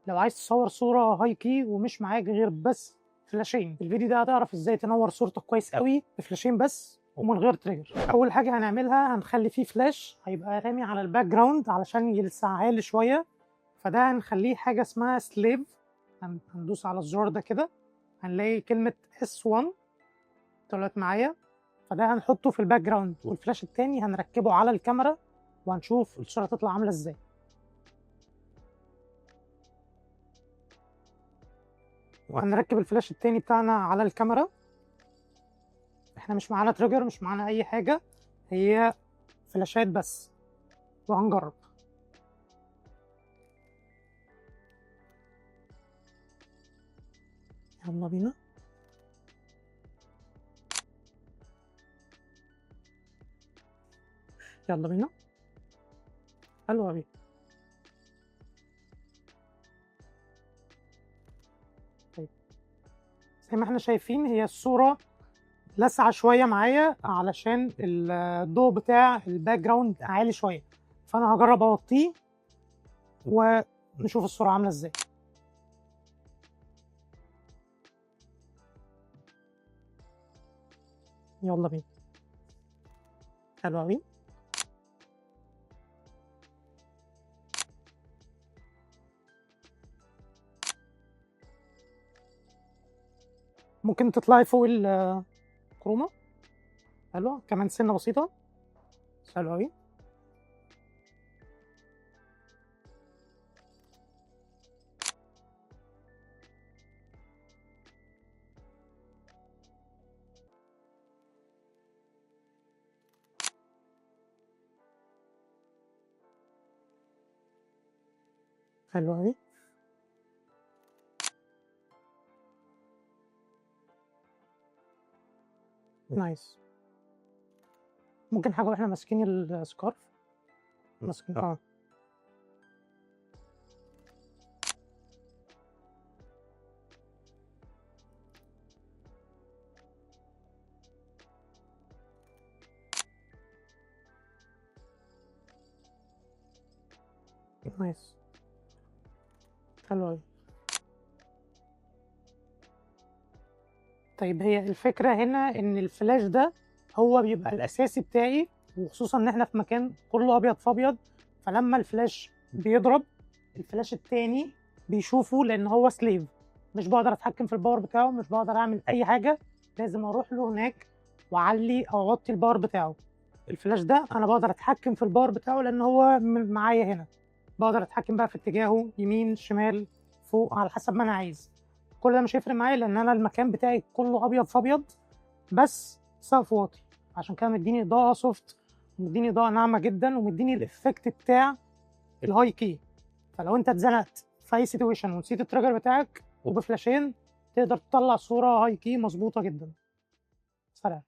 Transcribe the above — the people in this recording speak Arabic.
لو عايز تصور صورة هاي كي ومش معاك غير بس فلاشين. في الفيديو ده هتعرف ازاي تنور صورتك كويس قوي بفلاشين بس ومن غير تريجر. اول حاجة هنعملها هنخلي فيه فلاش هيبقى رامي على الباك جراوند علشان يلسعها لي شوية، فده هنخليه حاجة اسمها سليف. هندوس على الزرار ده كده هنلاقي كلمة S1 طلعت معايا، فده هنحطه في الباك جراوند، والفلاش التاني هنركبه على الكاميرا وهنشوف الصورة تطلع عاملة ازاي. وهنركب الفلاش التاني بتاعنا على الكاميرا. احنا مش معانا تريجر، مش معانا اي حاجة، هي فلاشات بس، وهنجرب. يلا بينا. يلا بينا. حلوة بيه. طيب زي ما احنا شايفين هي الصورة لسعة شوية معايا علشان الضوء بتاع الباك جراوند عالي شوية، فأنا هجرب أوطيه ونشوف الصورة عاملة ازاي. يلا بينا. حلو أوي. ممكن تطلعي فوق الكرومة. حلوة كمان سنة بسيطة. حلو أوي. حلو أوي. نايس. ممكن حاجة واحنا ماسكين السكارف. ماسكين نايس. حلو أوي. طيب هي الفكرة هنا إن الفلاش ده هو بيبقى الأساسي بتاعي، وخصوصا إن إحنا في مكان كله أبيض في أبيض، فلما الفلاش بيضرب الفلاش التاني بيشوفه لأن هو سليف، مش بقدر أتحكم في الباور بتاعه، مش بقدر أعمل أي حاجة، لازم أروح له هناك وأعلي أو أوطي الباور بتاعه. الفلاش ده أنا بقدر أتحكم في الباور بتاعه لأن هو معايا هنا، بقدر أتحكم بقى في اتجاهه يمين شمال فوق على حسب ما أنا عايز. كل ده مش هيفرق معايا لان انا المكان بتاعي كله ابيض في ابيض بس سقف واطي، عشان كده مديني اضاءه سوفت، ومديني اضاءه ناعمه جدا، ومديني الافكت بتاع الهاي كي. فلو انت اتزنقت في اي سيتويشن ونسيت التريجر بتاعك وبفلاشين تقدر تطلع صوره هاي كي مظبوطه جدا. سلام.